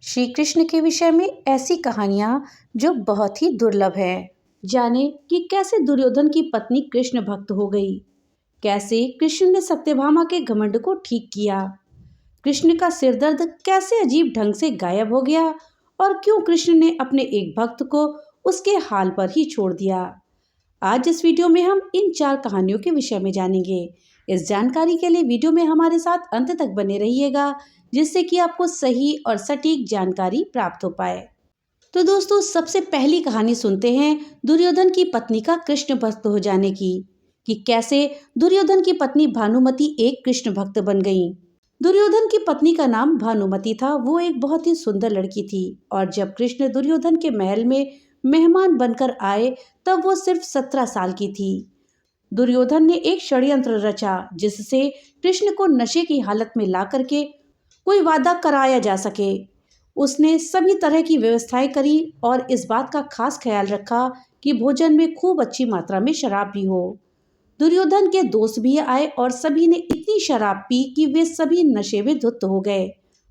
श्री कृष्ण के विषय में ऐसी कहानियां जो बहुत ही दुर्लभ है। जाने कि कैसे दुर्योधन की पत्नी कृष्ण भक्त हो गई, कैसे कृष्ण ने सत्यभामा के घमंड को ठीक किया, कृष्ण का सिरदर्द कैसे अजीब ढंग से गायब हो गया और क्यों कृष्ण ने अपने एक भक्त को उसके हाल पर ही छोड़ दिया। आज इस वीडियो में हम इन 4 कहानियों के विषय में जानेंगे। इस जानकारी के लिए वीडियो में हमारे साथ अंत तक बने रहिएगा, जिससे कि आपको सही और सटीक जानकारी प्राप्त हो पाए। तो दोस्तों, सबसे पहली कहानी सुनते हैं दुर्योधन की पत्नी का कृष्ण भक्त हो जाने की, कि कैसे दुर्योधन की पत्नी भानुमति एक कृष्ण भक्त बन गई। दुर्योधन की पत्नी का नाम भानुमति था। वो एक बहुत ही सुंदर लड़की थी और जब कृष्ण दुर्योधन के महल में मेहमान बनकर आए तब वो सिर्फ 17 साल की थी। दुर्योधन ने एक षड्यंत्र रचा जिससे कृष्ण को नशे की हालत में ला करके कोई वादा कराया जा सके। उसने सभी तरह की व्यवस्थाएं करी और इस बात का खास ख्याल रखा कि भोजन में खूब अच्छी मात्रा में शराब भी हो। दुर्योधन के दोस्त भी आए और सभी ने इतनी शराब पी कि वे सभी नशे में धुत हो गए,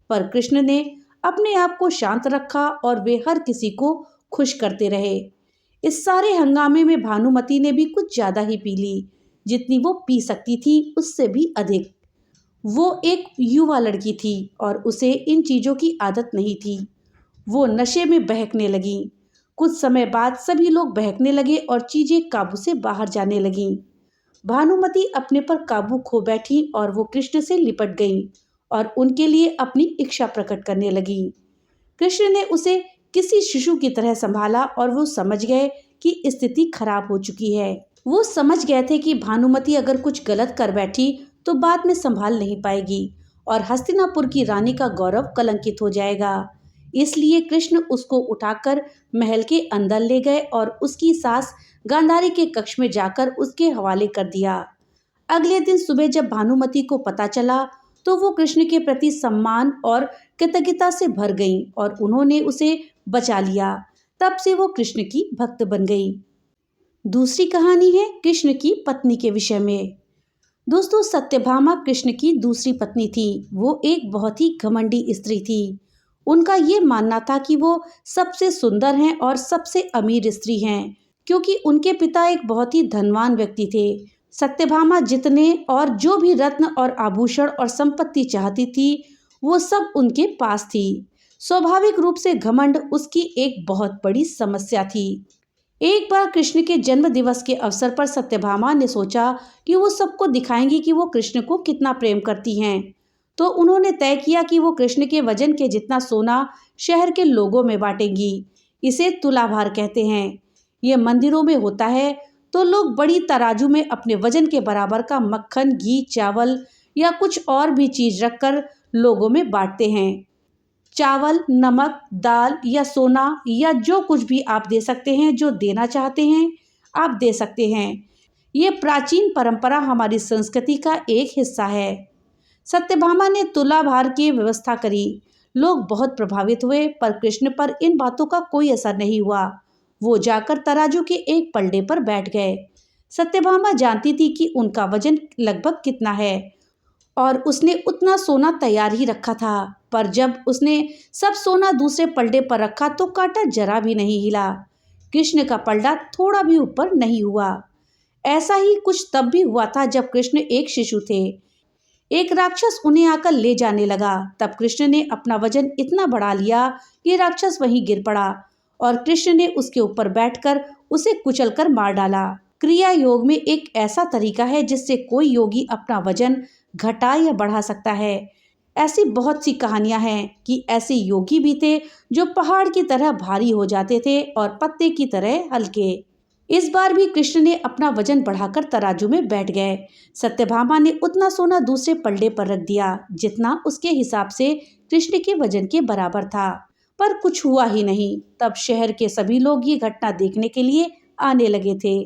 पर कृष्ण ने अपने आप को शांत रखा और वे हर किसी को खुश करते रहे। इस सारे हंगामे में भानुमति ने भी कुछ ज्यादा ही पी ली, जितनी वो पी सकती थी उससे भी अधिक। वो एक युवा लड़की थी और उसे इन चीजों की आदत नहीं थी। वो नशे में बहकने लगी। कुछ समय बाद सभी लोग बहकने लगे और चीजें काबू से बाहर जाने लगीं। भानुमति अपने पर काबू खो बैठी और वो कृष्ण से लिपट गई और उनके लिए अपनी इच्छा प्रकट करने लगी। कृष्ण ने उसे किसी शिशु की तरह संभाला और वो समझ गए कि स्थिति खराब हो चुकी है। वो समझ गए थे कि भानुमति अगर कुछ गलत कर बैठी तो बाद में संभाल नहीं पाएगी और हस्तिनापुर की रानी का गौरव कलंकित हो जाएगा। इसलिए कृष्ण उसको उठाकर महल के अंदर ले गए और उसकी सास गांधारी के कक्ष में जाकर उसके हवाले कर दिया। अगले दिन सुबह जब भानुमति को पता चला तो वो कृष्ण के प्रति सम्मान और कृतज्ञता से भर गई और उन्होंने उसे बचा लिया। तब से वो कृष्ण की भक्त बन गई। दूसरी कहानी है कृष्ण की पत्नी के विषय में। दोस्तों, सत्यभामा कृष्ण की दूसरी पत्नी थी। वो एक बहुत ही घमंडी स्त्री थी। उनका ये मानना था कि वो सबसे सुंदर हैं और सबसे अमीर स्त्री हैं, क्योंकि उनके पिता एक बहुत ही धनवान व्यक्ति थे। सत्यभामा जितने और जो भी रत्न और आभूषण और संपत्ति चाहती थी वो सब उनके पास थी। स्वाभाविक रूप से घमंड उसकी एक बहुत बड़ी समस्या थी। एक बार कृष्ण के जन्म दिवस के अवसर पर सत्यभामा ने सोचा कि वो सबको दिखाएंगी कि वो कृष्ण को कितना प्रेम करती हैं। तो उन्होंने तय किया कि वो कृष्ण के वजन के जितना सोना शहर के लोगों में बांटेंगी। इसे तुलाभार कहते हैं। ये मंदिरों में होता है तो लोग बड़ी तराजू में अपने वजन के बराबर का मक्खन, घी, चावल या कुछ और भी चीज रखकर लोगों में बांटते हैं। चावल, नमक, दाल या सोना या जो कुछ भी आप दे सकते हैं, जो देना चाहते हैं आप दे सकते हैं। ये प्राचीन परंपरा हमारी संस्कृति का एक हिस्सा है। सत्यभामा ने तुलाभार की व्यवस्था करी। लोग बहुत प्रभावित हुए, पर कृष्ण पर इन बातों का कोई असर नहीं हुआ। वो जाकर तराजू के एक पलड़े पर बैठ गए। सत्यभामा जानती थी कि उनका वजन लगभग कितना है और उसने उतना सोना तैयार ही रखा था, पर जब उसने सब सोना दूसरे पलड़े पर रखा तो कांटा जरा भी नहीं हिला। कृष्ण का पलड़ा थोड़ा भी ऊपर नहीं हुआ। ऐसा ही कुछ तब भी हुआ था जब कृष्ण एक शिशु थे। एक राक्षस उन्हें आकर ले जाने लगा। तब कृष्ण ने अपना वजन इतना बढ़ा लिया कि राक्षस वहीं गिर पड़ा और कृष्ण ने उसके ऊपर बैठकर उसे कुचलकर मार डाला। क्रिया योग में एक ऐसा तरीका है जिससे कोई योगी अपना वजन घटा या बढ़ा सकता है। ऐसी बहुत सी कहानियां हैं कि ऐसे योगी भी थे जो पहाड़ की तरह भारी हो जाते थे और पत्ते की तरह हल्के। इस बार भी कृष्ण ने अपना वजन बढ़ाकर तराजू में बैठ गए। सत्यभामा ने उतना सोना दूसरे पलड़े पर रख दिया जितना उसके हिसाब से कृष्ण के वजन के बराबर था, पर कुछ हुआ ही नहीं। तब शहर के सभी लोग ये घटना देखने के लिए आने लगे थे।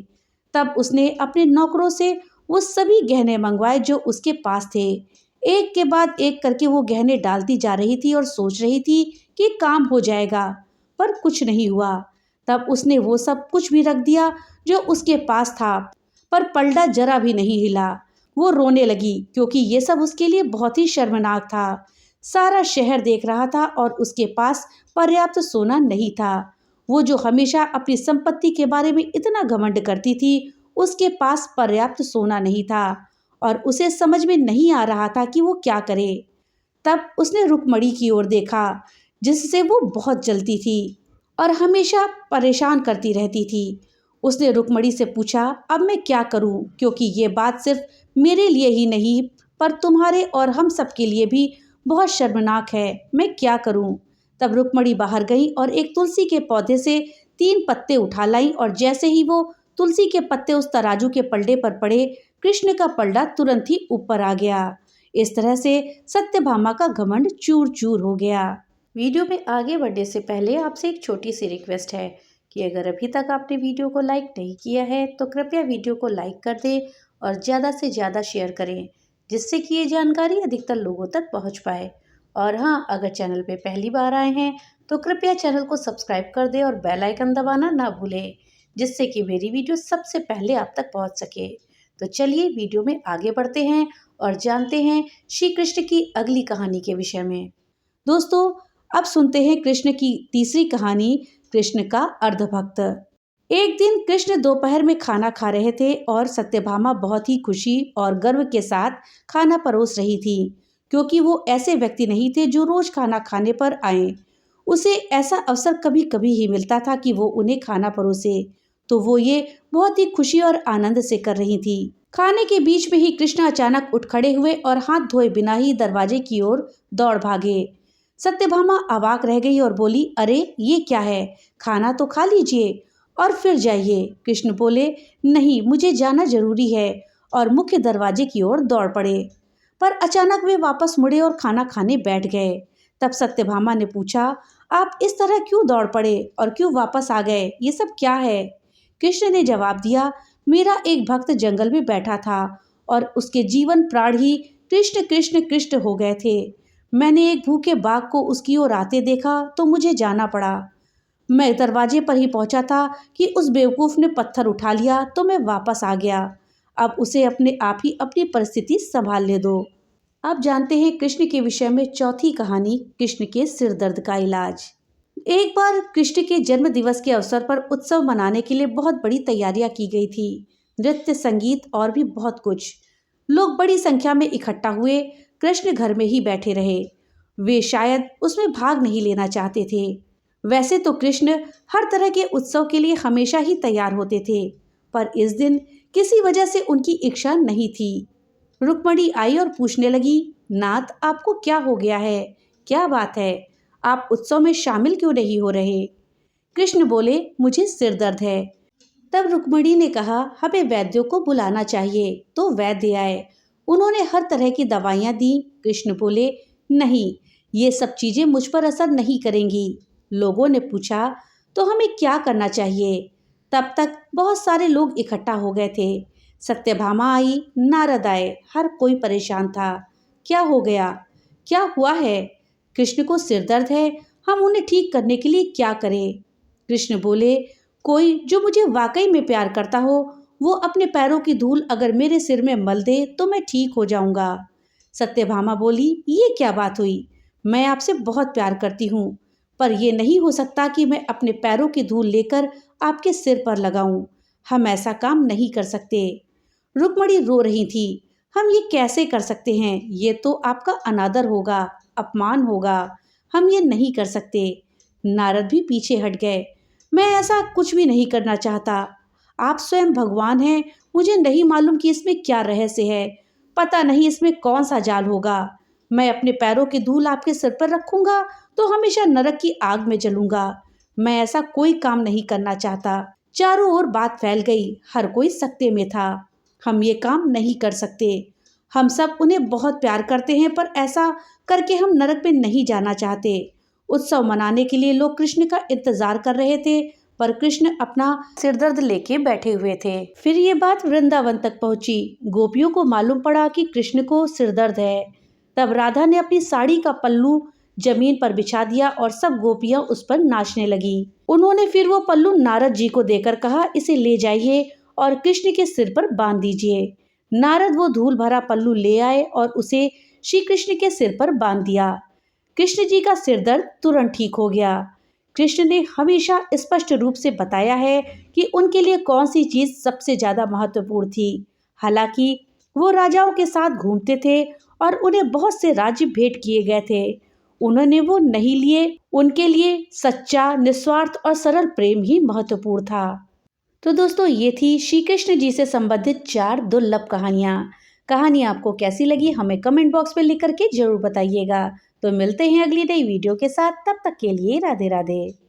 तब उसने अपने नौकरों से वो सभी गहने मंगवाए जो उसके पास थे। एक के बाद एक करके वो गहने डालती जा रही थी और सोच रही थी कि काम हो जाएगा, पर कुछ नहीं हुआ। तब उसने वो सब कुछ भी रख दिया जो उसके पास था, पर पलड़ा जरा भी नहीं हिला। वो रोने लगी क्योंकि ये सब उसके लिए बहुत ही शर्मनाक था। सारा शहर देख रहा था और उसके पास पर्याप्त सोना नहीं था। वो जो हमेशा अपनी संपत्ति के बारे में इतना घमंड करती थी, उसके पास पर्याप्त सोना नहीं था और उसे समझ में नहीं आ रहा था कि वो क्या करे। तब उसने रुक्मणी की ओर देखा, जिससे वो बहुत जलती थी और हमेशा परेशान करती रहती थी। उसने रुक्मणी से पूछा, अब मैं क्या करूं, क्योंकि ये बात सिर्फ मेरे लिए ही नहीं पर तुम्हारे और हम सब के लिए भी बहुत शर्मनाक है। मैं क्या करूं? तब रुक्मणी बाहर गई और एक तुलसी के पौधे से 3 पत्ते उठा लाई और जैसे ही वो तुलसी के पत्ते उस तराजू के पलड़े पर पड़े, कृष्ण का पलड़ा तुरंत ही ऊपर आ गया। इस तरह से सत्यभामा का घमंड चूर चूर हो गया। वीडियो में आगे बढ़ने से पहले आपसे एक छोटी सी रिक्वेस्ट है कि अगर अभी तक आपने वीडियो को लाइक नहीं किया है तो कृपया वीडियो को लाइक कर दें और ज़्यादा से ज़्यादा शेयर करें, जिससे कि ये जानकारी अधिकतर लोगों तक पहुंच पाए। और हाँ, अगर चैनल पे पहली बार आए हैं तो कृपया चैनल को सब्सक्राइब कर दें और बेल आइकन दबाना ना भूलें, जिससे कि मेरी वीडियो सबसे पहले आप तक पहुँच सके। तो चलिए वीडियो में आगे बढ़ते हैं और जानते हैं श्री कृष्ण की अगली कहानी के विषय में। दोस्तों, अब सुनते हैं कृष्ण की तीसरी कहानी, कृष्ण का अर्धभक्त। एक दिन कृष्ण दोपहर में खाना खा रहे थे और सत्यभामा बहुत ही खुशी और गर्व के साथ खाना परोस रही थी, क्योंकि वो ऐसे व्यक्ति नहीं थे जो रोज खाना खाने पर आए। उसे ऐसा अवसर कभी कभी ही मिलता था कि वो उन्हें खाना परोसे, तो वो ये बहुत ही खुशी और आनंद से कर रही थी। खाने के बीच में ही कृष्ण अचानक उठ खड़े हुए और हाथ धोए बिना ही दरवाजे की ओर दौड़ भागे। सत्यभामा अवाक रह गई और बोली, अरे ये क्या है, खाना तो खा लीजिए और फिर जाइए। कृष्ण बोले, नहीं, मुझे जाना जरूरी है, और मुख्य दरवाजे की ओर दौड़ पड़े। पर अचानक वे वापस मुड़े और खाना खाने बैठ गए। तब सत्यभामा ने पूछा, आप इस तरह क्यों दौड़ पड़े और क्यों वापस आ गए, ये सब क्या है? कृष्ण ने जवाब दिया, मेरा एक भक्त जंगल में बैठा था और उसके जीवन प्राण ही कृष्ण कृष्ण कृष्ण हो गए थे। मैंने एक भूखे बाघ को उसकी ओर आते देखा तो मुझे जाना पड़ा। मैं दरवाजे पर ही पहुंचा था कि उस बेवकूफ ने पत्थर उठा लिया तो मैं वापस आ गया। अब उसे अपने आप ही अपनी परिस्थिति संभाल ले दो। अब जानते हैं कृष्ण के विषय में चौथी कहानी, कृष्ण के सिर दर्द का इलाज। एक बार कृष्ण के जन्म दिवस के अवसर पर उत्सव मनाने के लिए बहुत बड़ी तैयारियां की गई थी। नृत्य, संगीत और भी बहुत कुछ। लोग बड़ी संख्या में इकट्ठा हुए। कृष्ण घर में ही बैठे रहे। वे शायद उसमें भाग नहीं लेना चाहते थे। वैसे तो कृष्ण हर तरह के उत्सव के लिए हमेशा ही तैयार होते थे, पर इस दिन किसी वजह से उनकी इच्छा नहीं थी। रुक्मणी आई और पूछने लगी, नाथ, आपको क्या हो गया है? क्या बात है? आप उत्सव में शामिल क्यों नहीं हो रहे? कृष्ण बोले, मुझे सिर दर्द है। तब रुक्मणी ने कहा, हमें वैद्यों को बुलाना चाहिए। तो वैद्य आए। उन्होंने हर तरह की दवाइयां दी। कृष्ण बोले, नहीं, ये सब चीजें मुझ पर असर नहीं करेंगी। लोगों ने पूछा, तो हमें क्या करना चाहिए? तब तक बहुत सारे लोग इकट्ठा हो गए थे। सत्यभामा आई, नारद आए, हर कोई परेशान था। क्या हो गया? क्या हुआ है? कृष्ण को सिर दर्द है, हम उन्हें ठीक करने के लिए क्या करें? कृष्ण बोले, कोई जो मुझे वाकई में प्यार करता हो, वो अपने पैरों की धूल अगर मेरे सिर में मल दे तो मैं ठीक हो जाऊंगा। सत्यभामा बोली, ये क्या बात हुई? मैं आपसे बहुत प्यार करती हूँ, पर यह नहीं हो सकता कि मैं अपने पैरों की धूल लेकर आपके सिर पर लगाऊं। हम ऐसा काम नहीं कर सकते। रुक्मणी रो रही थी। हम ये कैसे कर सकते हैं? ये तो आपका अनादर होगा, अपमान होगा। हम ये नहीं कर सकते। नारद भी पीछे हट गए। मैं ऐसा कुछ भी नहीं करना चाहता। आप स्वयं भगवान हैं। मुझे नहीं मालूम कि इसमें क्या रहस्य है। पता नहीं इसमें कौन सा जाल होगा। मैं अपने पैरों की धूल आपके सिर पर रखूंगा तो हमेशा नरक की आग में जलूंगा। मैं ऐसा कोई काम नहीं करना चाहता। चारों ओर बात फैल गई। हर कोई सकते में था। हम ये काम नहीं कर सकते। हम सब उन्हें बहुत प्यार करते हैं, पर ऐसा करके हम नरक में नहीं जाना चाहते। उत्सव मनाने के लिए लोग कृष्ण का इंतजार कर रहे थे, पर कृष्ण अपना सिरदर्द लेके बैठे हुए थे। फिर ये बात वृंदावन तक पहुंची। गोपियों को मालूम पड़ा कि कृष्ण को सिरदर्द है। तब राधा ने अपनी साड़ी का पल्लू जमीन पर बिछा दिया और सब गोपियां उस पर नाचने लगी। उन्होंने फिर वो पल्लू नारद जी को देकर कहा, इसे ले जाइए और कृष्ण के सिर पर बांध दीजिए। नारद वो धूल भरा पल्लू ले आए और उसे श्री कृष्ण के सिर पर बांध दिया। कृष्ण जी का सिर दर्द तुरंत ठीक हो गया। कृष्ण ने हमेशा स्पष्ट रूप से बताया है कि उनके लिए कौन सी चीज सबसे ज्यादा महत्वपूर्ण थी। हालांकि वो राजाओं के साथ घूमते थे और उन्हें बहुत से राज्य भेंट किए गए थे, उन्होंने वो नहीं लिए। उनके लिए सच्चा, निस्वार्थ और सरल प्रेम ही महत्वपूर्ण था। तो दोस्तों, ये थी श्री कृष्ण जी से संबंधित 4 दुर्लभ कहानियाँ। कहानी आपको कैसी लगी हमें कमेंट बॉक्स में लिख करके जरूर बताइएगा। तो मिलते हैं अगली नई वीडियो के साथ, तब तक के लिए राधे राधे।